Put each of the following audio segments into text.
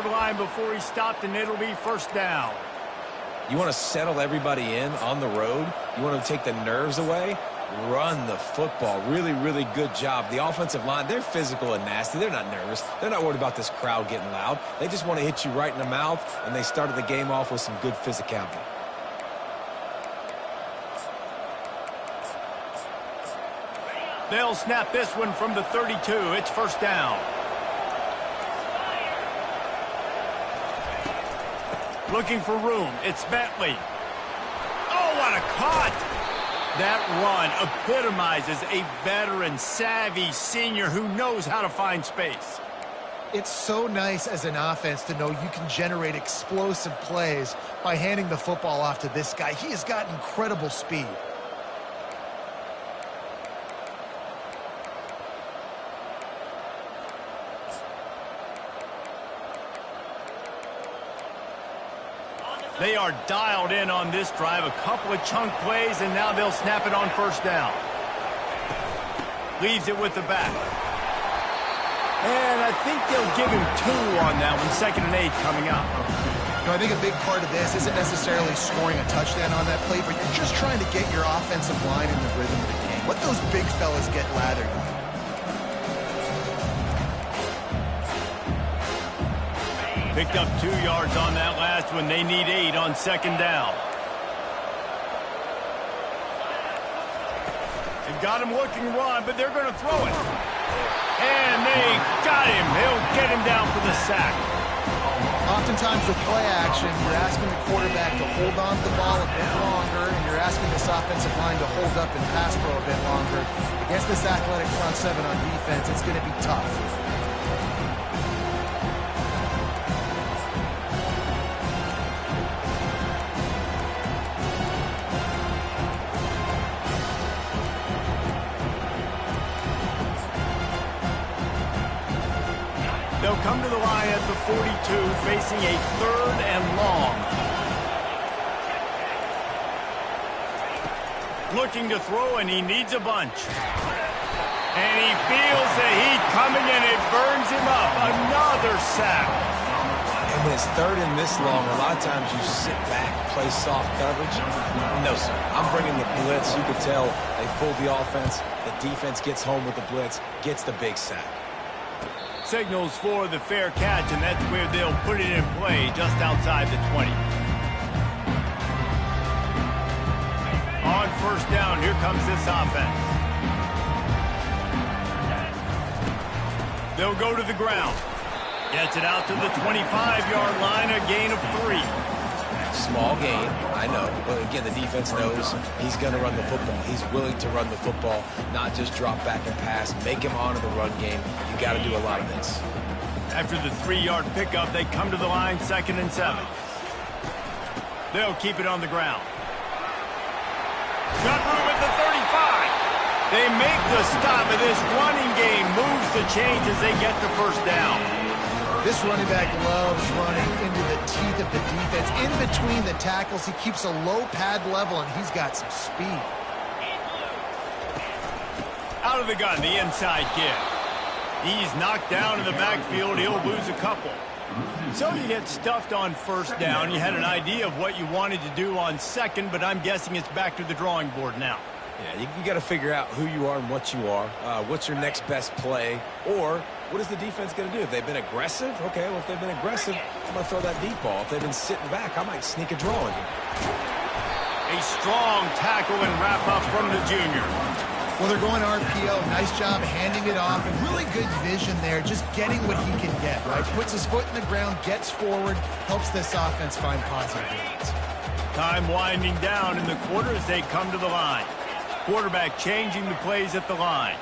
20-yard line before he stopped, and it'll be first down. You want to settle everybody in on the road? You want to take the nerves away? Run the football. Really, really good job. The offensive line, they're physical and nasty. They're not nervous. They're not worried about this crowd getting loud. They just want to hit you right in the mouth, and they started the game off with some good physicality. They'll snap this one from the 32. It's first down. Looking for room. It's Bentley. Oh, what a cut! That run epitomizes a veteran, savvy senior who knows how to find space. It's so nice as an offense to know you can generate explosive plays by handing the football off to this guy. He has got incredible speed. They are dialed in on this drive. A couple of chunk plays, and now they'll snap it on first down. Leaves it with the back. And I think they'll give him 2 on that one. 2nd and 8 coming up. I think a big part of this isn't necessarily scoring a touchdown on that play, but you're just trying to get your offensive line in the rhythm of the game. Let those big fellas get lathered. Picked up 2 yards on that last one. They need 8 on 2nd down. They've got him looking run, but they're going to throw it. And they got him. He'll get him down for the sack. Oftentimes with play action, you're asking the quarterback to hold on to the ball a bit longer, and you're asking this offensive line to hold up and pass pro a bit longer. Against this athletic front 7 on defense, it's going to be tough. They'll come to the line at the 42, facing a 3rd and long. Looking to throw, and he needs a bunch. And he feels the heat coming, and it burns him up. Another sack. And when it's 3rd and this long, a lot of times you sit back, play soft coverage. No, sir. I'm bringing the blitz. You can tell they fooled the offense. The defense gets home with the blitz, gets the big sack. Signals for the fair catch, and that's where they'll put it in play, just outside the 20. On first down, here comes this offense. They'll go to the ground. Gets it out to the 25-yard line, a gain of 3. Small gain, I know. But again, the defense knows he's going to run the football. He's willing to run the football, not just drop back and pass. Make him honor the run game. You got to do a lot of this. After the 3-yard pickup, they come to the line, 2nd and 7. They'll keep it on the ground. Got room at the 35. They make the stop, and this running game moves the chains as they get the first down. This running back loves running into the teeth of the defense. In between the tackles, he keeps a low pad level, and he's got some speed. Out of the gun, the inside give. He's knocked down in the backfield. He'll lose a couple. So you get stuffed on first down. You had an idea of what you wanted to do on 2nd, but I'm guessing it's back to the drawing board now. Yeah, you got to figure out who you are and what you are. What's your next best play? Or what is the defense going to do? If they've been aggressive, okay, well, if they've been aggressive, I'm going to throw that deep ball. If they've been sitting back, I might sneak a draw in here. A strong tackle and wrap up from the junior. Well, they're going RPO. Nice job handing it off, and really good vision there, just getting what he can get, right? Puts his foot in the ground, gets forward, helps this offense find positive gains. Time winding down in the quarter as they come to the line. Quarterback changing the plays at the line.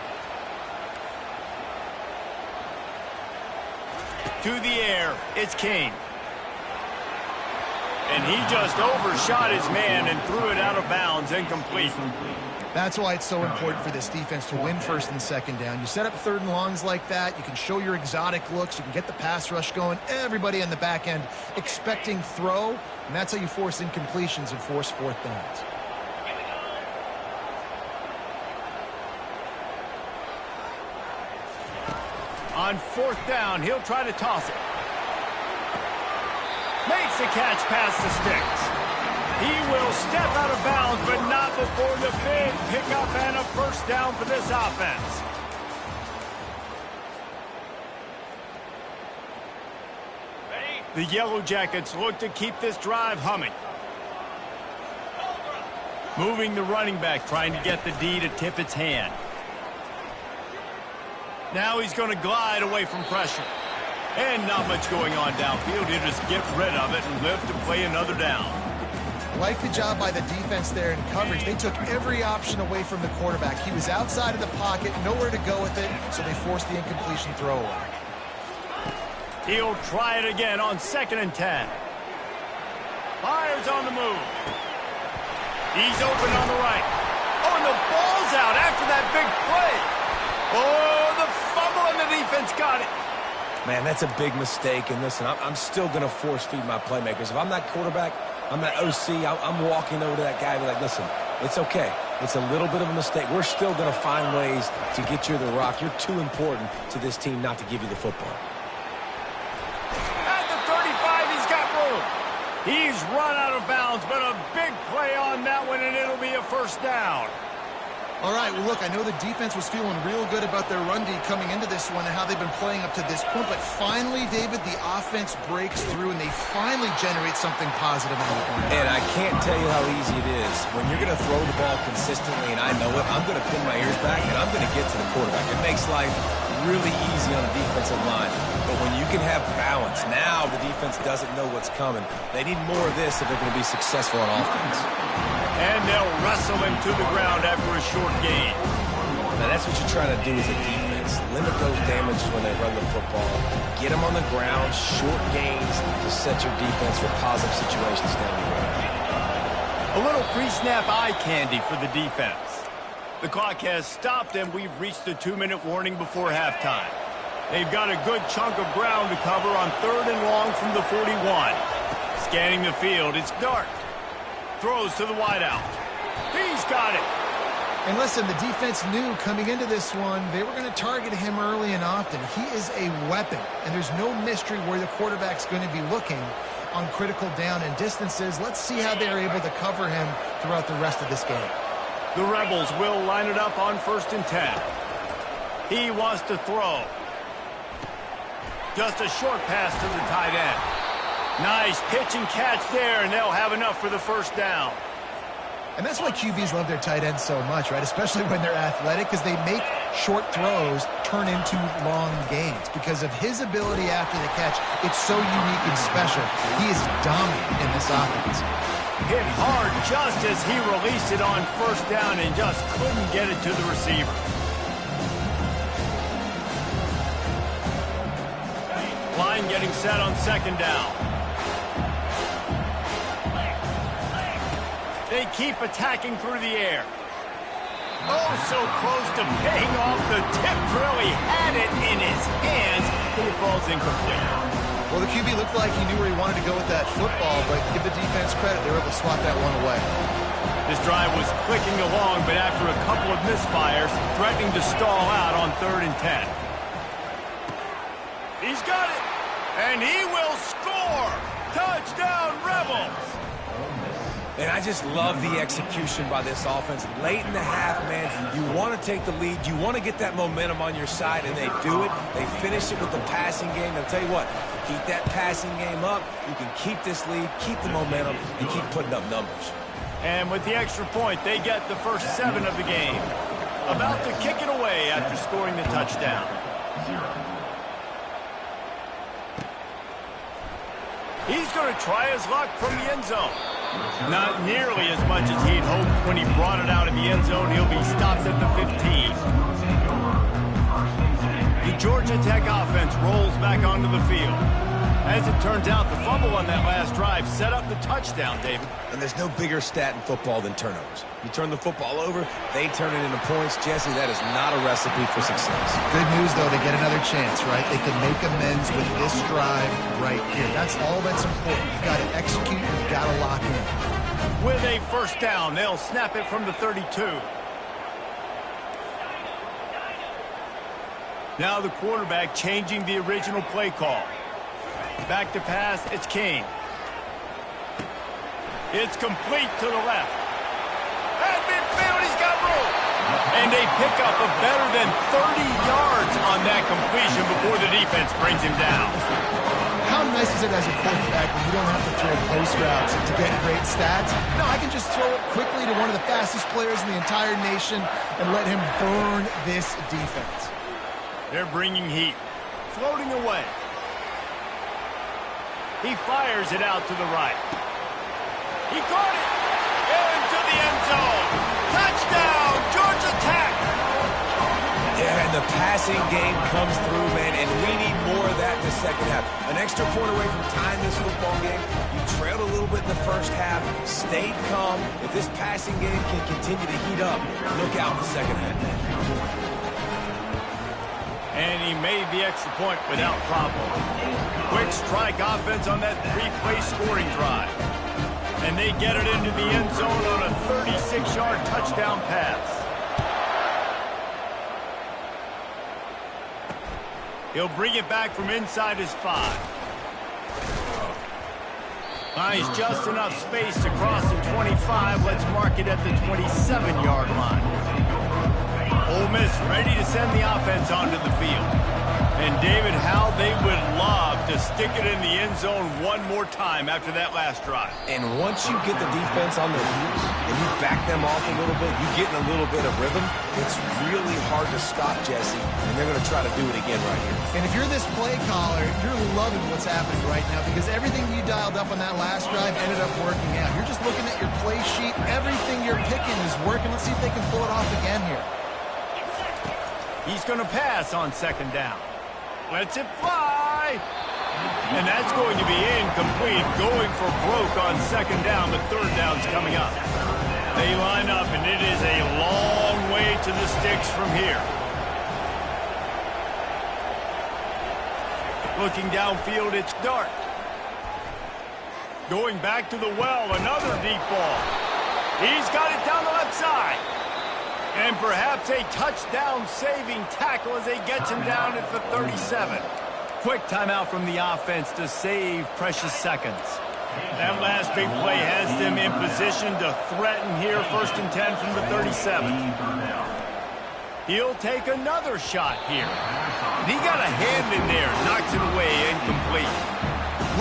To the air, it's King. And he just overshot his man and threw it out of bounds, incomplete. That's why it's so important for this defense to win 1st and 2nd down. You set up 3rd and longs like that, you can show your exotic looks, you can get the pass rush going, everybody on the back end expecting throw, and that's how you force incompletions and force 4th downs. On 4th down, he'll try to toss it. a catch past the sticks. He will step out of bounds, but not before the big pickup and a first down for this offense. The Yellow Jackets look to keep this drive humming. Moving the running back, trying to get the D to tip its hand. Now he's going to glide away from pressure. And not much going on downfield. He'll just get rid of it and live to play another down. Like the job by the defense there in coverage. They took every option away from the quarterback. He was outside of the pocket, nowhere to go with it, so they forced the incompletion throwaway. He'll try it again on 2nd and 10. Fires on the move. He's open on the right. Oh, and the ball's out after that big play. Oh, the fumble, and the defense got it. Man, that's a big mistake. And listen, I'm still going to force feed my playmakers. If I'm that quarterback, I'm that OC, I'm walking over to that guy and be like, listen, it's okay. It's a little bit of a mistake. We're still going to find ways to get you the rock. You're too important to this team not to give you the football. At the 35, he's got room. He's run out of bounds, but a big play on that one, and it'll be a first down. All right, well, look, I know the defense was feeling real good about their run D coming into this one and how they've been playing up to this point, but finally, David, the offense breaks through, and they finally generate something positive on the ground. And I can't tell you how easy it is. When you're going to throw the ball consistently, and I know it, I'm going to pin my ears back, and I'm going to get to the quarterback. It makes life really easy on the defensive line. But when you can have balance, now the defense doesn't know what's coming. They need more of this if they're going to be successful on offense. And they'll wrestle him to the ground after a short gain. Now that's what you're trying to do as a defense. Limit those damages when they run the football. Get them on the ground, short gains to set your defense for positive situations down the road. A little pre-snap eye candy for the defense. The clock has stopped, and we've reached the 2-minute warning before halftime. They've got a good chunk of ground to cover on 3rd and long from the 41. Scanning the field, it's dark. Throws to the wideout. He's got it. And listen, the defense knew coming into this one, they were going to target him early and often. He is a weapon, and there's no mystery where the quarterback's going to be looking on critical down and distances. Let's see how they're able to cover him throughout the rest of this game. The Rebels will line it up on 1st and 10. He wants to throw. Just a short pass to the tight end. Nice pitch and catch there, and they'll have enough for the first down. And that's why QBs love their tight ends so much, right? Especially when they're athletic, because they make short throws turn into long gains. Because of his ability after the catch, it's so unique and special. He is dominant in this offense. Hit hard just as he released it on 1st down and just couldn't get it to the receiver. Line getting set on 2nd down. They keep attacking through the air. Oh, so close to paying off the tip drill. He had it in his hands, but it falls incomplete. Well, the QB looked like he knew where he wanted to go with that football, but give the defense credit. They were able to swat that one away. This drive was clicking along, but after a couple of misfires, threatening to stall out on 3rd and 10. He's got it, and he will score. Touchdown, Rebels. And I just love the execution by this offense. Late in the half, man, you want to take the lead. You want to get that momentum on your side, and they do it. They finish it with the passing game. I'll tell you what, keep that passing game up. You can keep this lead, keep the momentum, and keep putting up numbers. And with the extra point, they get the first 7 of the game. About to kick it away after scoring the touchdown. He's going to try his luck from the end zone. Not nearly as much as he'd hoped when he brought it out of the end zone. He'll be stopped at the 15. The Georgia Tech offense rolls back onto the field. As it turns out, the fumble on that last drive set up the touchdown, David. And there's no bigger stat in football than turnovers. You turn the football over, they turn it into points. Jesse, that is not a recipe for success. Good news, though, they get another chance, right? They can make amends with this drive right here. That's all that's important. You've got to execute, you've got to lock in. With a first down, they'll snap it from the 32. Now the quarterback changing the original play call. Back to pass, it's King. It's complete to the left. At midfield, he's got room. And they pick up a better than 30 yards on that completion before the defense brings him down. How nice is it as a quarterback when you don't have to throw post routes to get great stats? No, I can just throw it quickly to one of the fastest players in the entire nation and let him burn this defense. They're bringing heat. Floating away. He fires it out to the right. He caught it. Into the end zone. Touchdown, Georgia Tech. Yeah, and the passing game comes through, man, and we need more of that in the second half. An extra point away from tying this football game. You trailed a little bit in the first half, stayed calm. If this passing game can continue to heat up, look out in the second half. And he made the extra point without problem. Quick strike offense on that 3-play scoring drive. And they get it into the end zone on a 36-yard touchdown pass. He'll bring it back from inside his 5. Finds just enough space to cross the 25. Let's mark it at the 27-yard line. Ole Miss ready to send the offense onto the field. And David, how they would love to stick it in the end zone one more time after that last drive. And once you get the defense on their heels and you back them off a little bit, you get in a little bit of rhythm, it's really hard to stop, Jesse, and they're going to try to do it again right here. And if you're this play caller, you're loving what's happening right now because everything you dialed up on that last drive ended up working out. You're just looking at your play sheet. Everything you're picking is working. Let's see if they can pull it off again here. He's going to pass on second down. Lets it fly. And that's going to be incomplete. Going for broke on second down, but third down's coming up. They line up, and it is a long way to the sticks from here. Looking downfield, it's dark. Going back to the well, another deep ball. He's got it down the left side. And perhaps a touchdown-saving tackle as they get him down at the 37. Quick timeout from the offense to save precious seconds. That last big play has them in position to threaten here, 1st and 10 from the 37. He'll take another shot here. He got a hand in there, knocks it away, incomplete.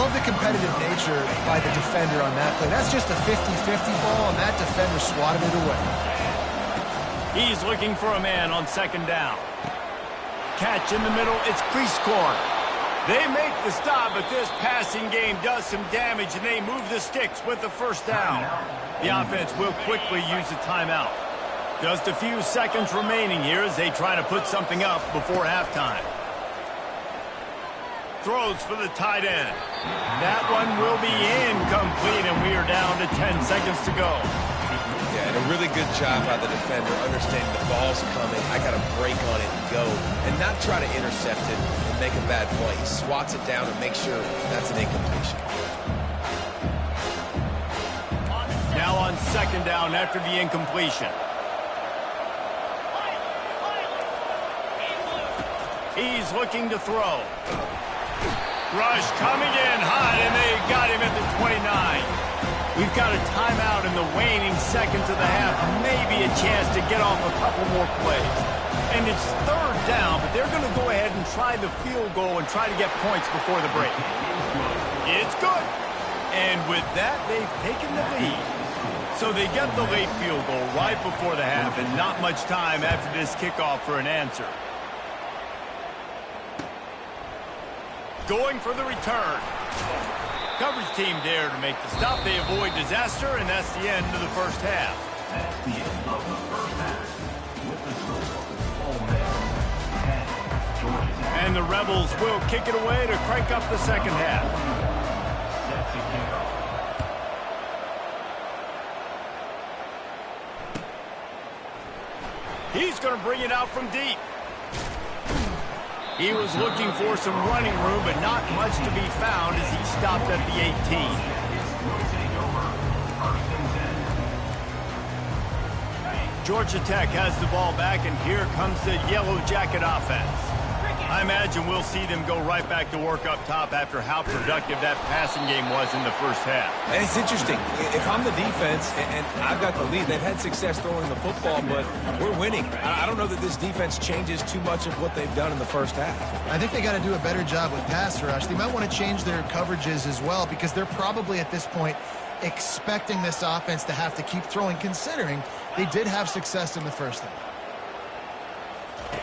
Love the competitive nature by the defender on that play. That's just a 50-50 ball, and that defender swatted it away. He's looking for a man on second down. Catch in the middle, it's crease corner. They make the stop, but this passing game does some damage, and they move the sticks with the first down. The offense will quickly use a timeout. Just a few seconds remaining here as they try to put something up before halftime. Throws for the tight end. That one will be incomplete, and we are down to 10 seconds to go. Yeah, and a really good job by the defender understanding the ball's coming. I got to break on it and go and not try to intercept it and make a bad play. He swats it down and makes sure that's an incompletion. Now on second down after the incompletion. He's looking to throw. Rush coming in hot, and they got him at the 29. We've got a timeout in the waning seconds of the half. Maybe a chance to get off a couple more plays. And it's third down, but they're going to go ahead and try the field goal and try to get points before the break. It's good. And with that, they've taken the lead. So they get the late field goal right before the half, and not much time after this kickoff for an answer. Going for the return. Coverage team there to make the stop. They avoid disaster, and that's the end of the first half. That's the end of the first half. With the score, Ole Miss 10, Georgia Tech. And the Rebels will kick it away to crank up the second half. Set to kick off. He's going to bring it out from deep. He was looking for some running room, but not much to be found as he stopped at the 18. Georgia Tech has the ball back, and here comes the Yellow Jacket offense. I imagine we'll see them go right back to work up top after how productive that passing game was in the first half. And it's interesting. If I'm the defense and I've got the lead, they've had success throwing the football, but we're winning. I don't know that this defense changes too much of what they've done in the first half. I think they got to do a better job with pass rush. They might want to change their coverages as well because they're probably at this point expecting this offense to have to keep throwing, considering they did have success in the first half.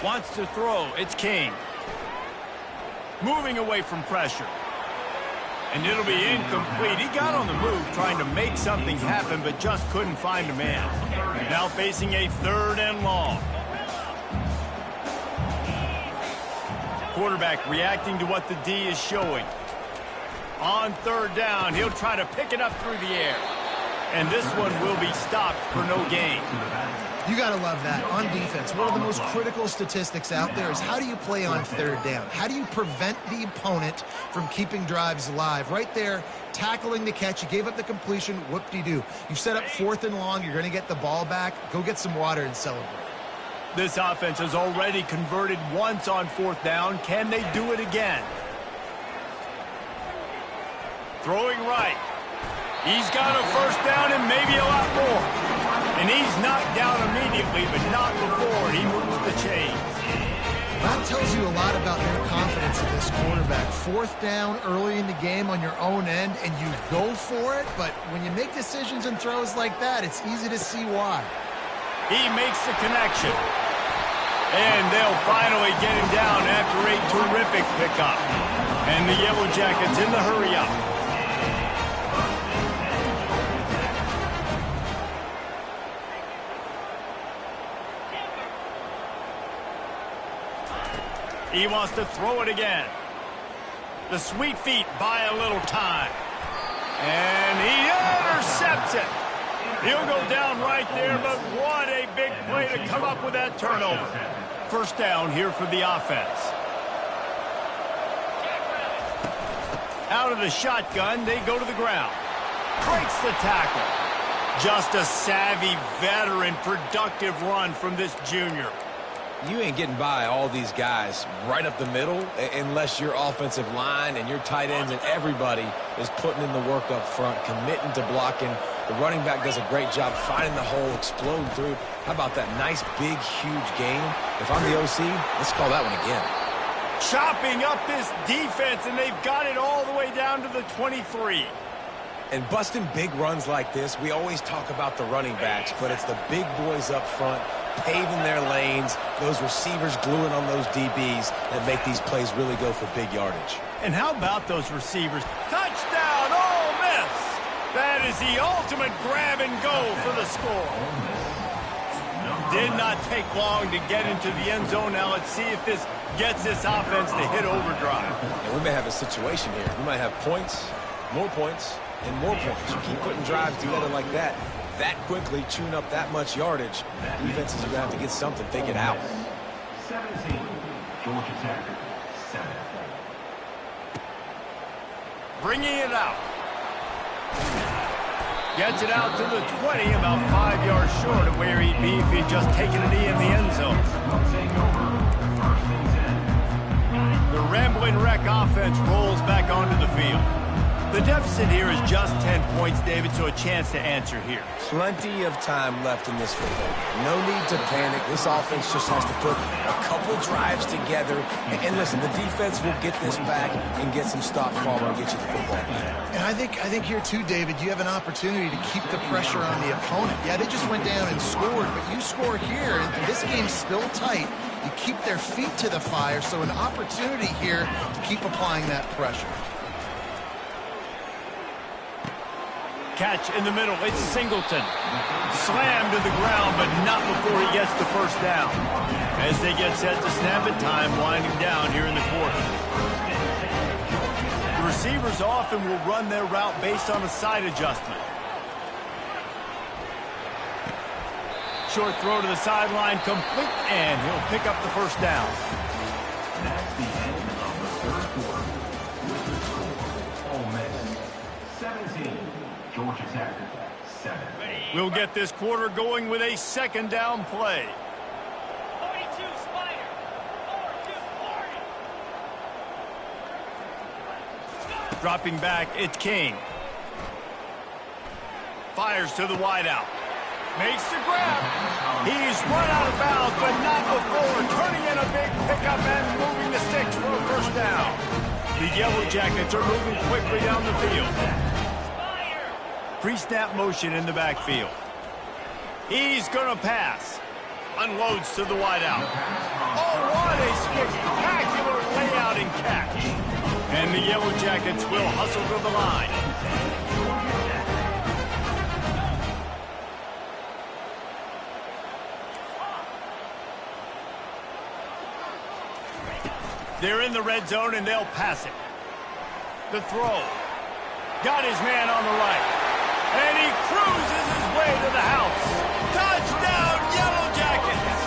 Wants to throw. It's King. Moving away from pressure. And it'll be incomplete. He got on the move trying to make something happen, but just couldn't find a man. Now facing a 3rd and long. Quarterback reacting to what the D is showing. On 3rd down, he'll try to pick it up through the air. And this one will be stopped for no gain. You got to love that. On defense, one of the most critical statistics out there is how do you play on 3rd down? How do you prevent the opponent from keeping drives alive? Right there, tackling the catch. You gave up the completion. Whoop-de-doo. You've set up 4th and long. You're going to get the ball back. Go get some water and celebrate. This offense has already converted once on 4th down. Can they do it again? Throwing right. He's got a 1st down and maybe a lot more. And he's knocked down immediately, but not before he moves the chains. That tells you a lot about their confidence in this quarterback. 4th down early in the game on your own end, and you go for it. But when you make decisions and throws like that, it's easy to see why. He makes the connection. And they'll finally get him down after a terrific pickup. And the Yellow Jackets in the hurry-up. He wants to throw it again. The sweet feet buy a little time. And he intercepts it. He'll go down right there, but what a big play to come up with that turnover. 1st down here for the offense. Out of the shotgun, they go to the ground. Breaks the tackle. Just a savvy, veteran, productive run from this junior. You ain't getting by all these guys right up the middle unless your offensive line and your tight ends and everybody is putting in the work up front, committing to blocking. The running back does a great job finding the hole, exploding through. How about that nice, big, huge gain? If I'm the OC, let's call that one again. Chopping up this defense, and they've got it all the way down to the 23. And busting big runs like this, we always talk about the running backs, but it's the big boys up front paving their lanes, those receivers gluing on those DBs that make these plays really go for big yardage. And how about those receivers? Touchdown, Ole Miss! That is the ultimate grab and go for the score. Did not take long to get into the end zone. Now let's see if this gets this offense to hit overdrive. And we may have a situation here. We might have points, and more points. You keep putting drives together like that quickly, chewing up that much yardage, defenses are going to have to get something figured out. 17, Georgia Tech, 7. Bringing it out. Gets it out to the 20, about 5 yards short of where he'd be if he'd just taken a knee in the end zone. The Rambling Wreck offense rolls back onto the field. The deficit here is just 10 points, David, so a chance to answer here. Plenty of time left in this football. No need to panic. This offense just has to put a couple drives together. And listen, the defense will get this back and get some stop follow and get you the football back. And I think here too, David, you have an opportunity to keep the pressure on the opponent. Yeah, they just went down and scored, but you score here, and this game's still tight. You keep their feet to the fire, so an opportunity here to keep applying that pressure. Catch in the middle. It's Singleton. Slammed to the ground, but not before he gets the 1st down. As they get set to snap it, time winding down here in the quarter. The receivers often will run their route based on a side adjustment. Short throw to the sideline, complete, and he'll pick up the 1st down. That's the end of the 3rd quarter. With the score, Ole Miss, 17. Georgia Tech, 7. We'll get this quarter going with a 2nd down play. Dropping back, it's King. Fires to the wideout. Makes the grab. He's run out of bounds, but not before turning in a big pickup and moving the sticks for a first down. The Yellow Jackets are moving quickly down the field. Pre-snap motion in the backfield. He's going to pass. Unloads to the wideout. Oh, what a spectacular layout and catch. And the Yellow Jackets will hustle to the line. They're in the red zone, and they'll pass it. The throw. Got his man on the right. And he cruises his way to the house. Touchdown, Yellow Jackets!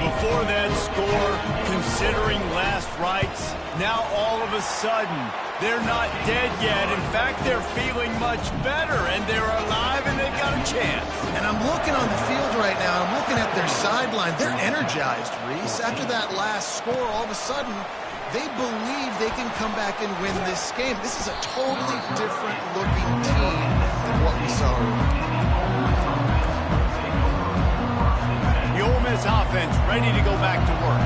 Before that score, considering last rites, now all of a sudden, they're not dead yet. In fact, they're feeling much better, and they're alive, and they've got a chance. And I'm looking on the field right now. I'm looking at their sideline. They're energized, Reese. After that last score, all of a sudden, they believe they can come back and win this game. This is a totally different looking team than what we saw earlier. The Ole Miss offense ready to go back to work.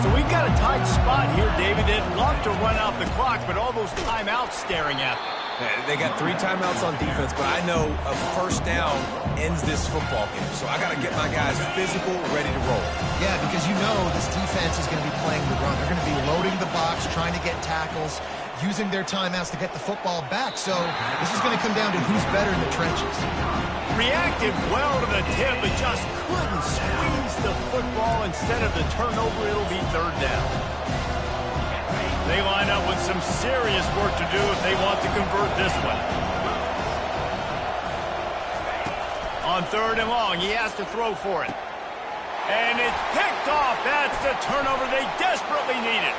So we've got a tight spot here, David. They'd love to run out the clock, but all those timeouts staring at them. They got 3 timeouts on defense, but I know a first down ends this football game. So I got to get my guys physical, ready to roll. Yeah, because you know this defense is going to be playing the run. They're going to be loading the box, trying to get tackles, using their timeouts to get the football back. So this is going to come down to who's better in the trenches. Reacted well to the tip, but just couldn't squeeze the football. Instead of the turnover, it'll be third down. They line up with some serious work to do if they want to convert this one. On third and long, he has to throw for it. And it's picked off. That's the turnover they desperately needed.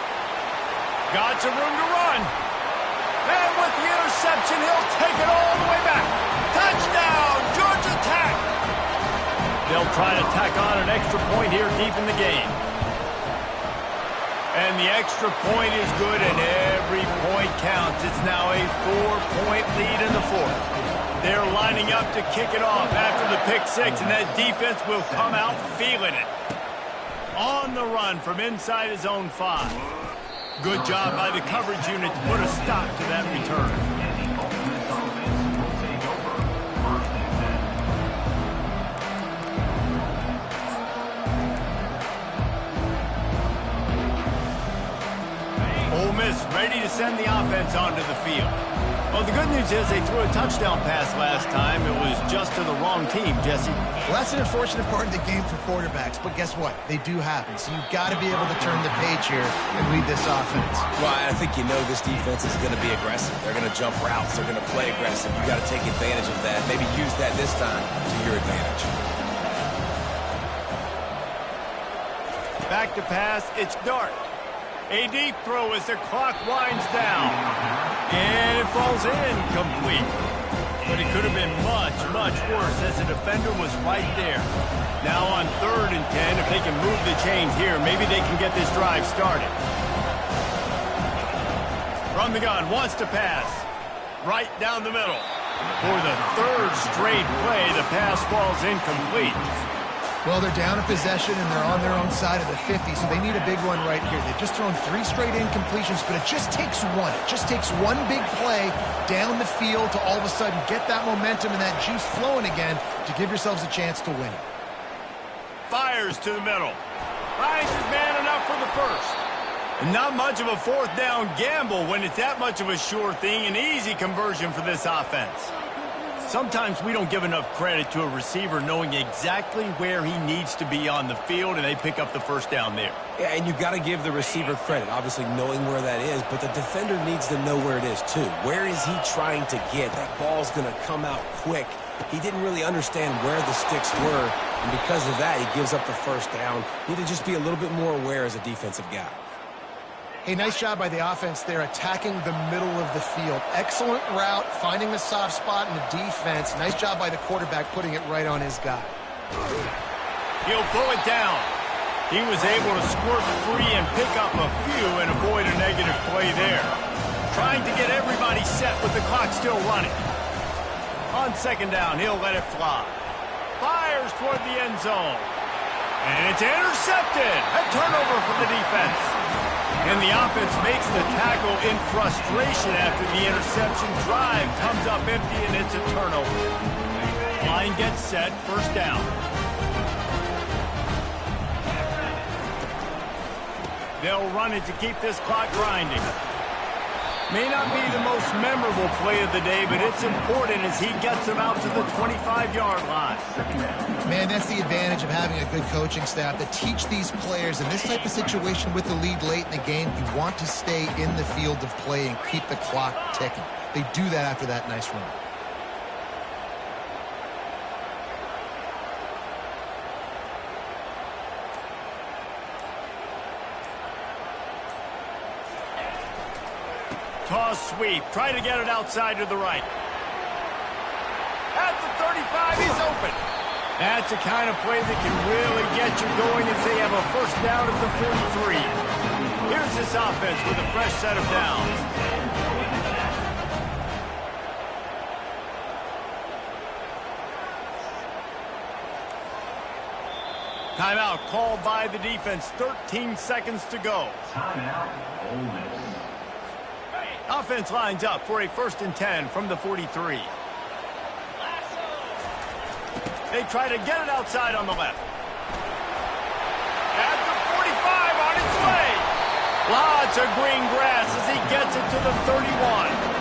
Got some room to run. And with the interception, he'll take it all the way back. Touchdown, Georgia Tech. They'll try to tack on an extra point here deep in the game. And the extra point is good, and every point counts. It's now a 4-point lead in the fourth. They're lining up to kick it off after the pick six, and that defense will come out feeling it. On the run from inside his own 5. Good job by the coverage unit to put a stop to that return. Ole Miss ready to send the offense onto the field. Well, the good news is they threw a touchdown pass last time. It was just to the wrong team, Jesse. Well, that's an unfortunate part of the game for quarterbacks, but guess what? They do happen. So you've got to be able to turn the page here and lead this offense. Well, I think you know this defense is going to be aggressive. They're going to jump routes. They're going to play aggressive. You got to take advantage of that. Maybe use that this time to your advantage. Back to pass. It's Dart. A deep throw as the clock winds down. And it falls in complete. But it could have been much, much worse as the defender was right there. Now on 3rd and 10, if they can move the chains here, maybe they can get this drive started. From the gun, wants to pass. Right down the middle. For the 3rd straight play, the pass falls incomplete. Well, they're down a possession, and they're on their own side of the 50, so they need a big one right here. They've just thrown 3 straight incompletions, but it just takes one. It just takes one big play down the field to all of a sudden get that momentum and that juice flowing again to give yourselves a chance to win. Fires to the middle. Finds his man enough for the first. And not much of a 4th down gamble when it's that much of a sure thing, an easy conversion for this offense. Sometimes we don't give enough credit to a receiver knowing exactly where he needs to be on the field, and they pick up the first down there. Yeah, and you've got to give the receiver credit, obviously knowing where that is, but the defender needs to know where it is too. Where is he trying to get? That ball's going to come out quick. He didn't really understand where the sticks were, and because of that, he gives up the first down. Need to just be a little bit more aware as a defensive guy. Hey, nice job by the offense there, attacking the middle of the field. Excellent route, finding the soft spot in the defense. Nice job by the quarterback putting it right on his guy. He'll pull it down. He was able to squirt free and pick up a few and avoid a negative play there. trying to get everybody set with the clock still running. On second down, he'll let it fly. Fires toward the end zone. And it's intercepted. A turnover for the defense. And the offense makes the tackle in frustration after the interception. Drive comes up empty, and it's a turnover. Line gets set, first down. They'll run it to keep this clock grinding. May not be the most memorable play of the day, but it's important as he gets them out to the 25-yard line. Man, that's the advantage of having a good coaching staff to teach these players in this type of situation with the lead late in the game. You want to stay in the field of play and keep the clock ticking. They do that after that nice run. Toss sweep. Try to get it outside to the right. At the 35, he's open. That's the kind of play that can really get you going as they have a first down at the 43. Here's this offense with a fresh set of downs. Timeout called by the defense. 13 seconds to go. Timeout, Ole Miss. Offense lines up for a 1st and 10 from the 43. They try to get it outside on the left. At the 45 on its way. Lots of green grass as he gets it to the 31.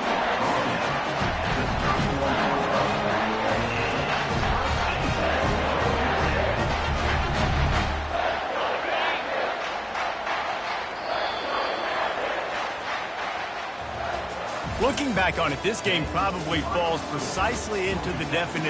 Looking back on it, this game probably falls precisely into the definition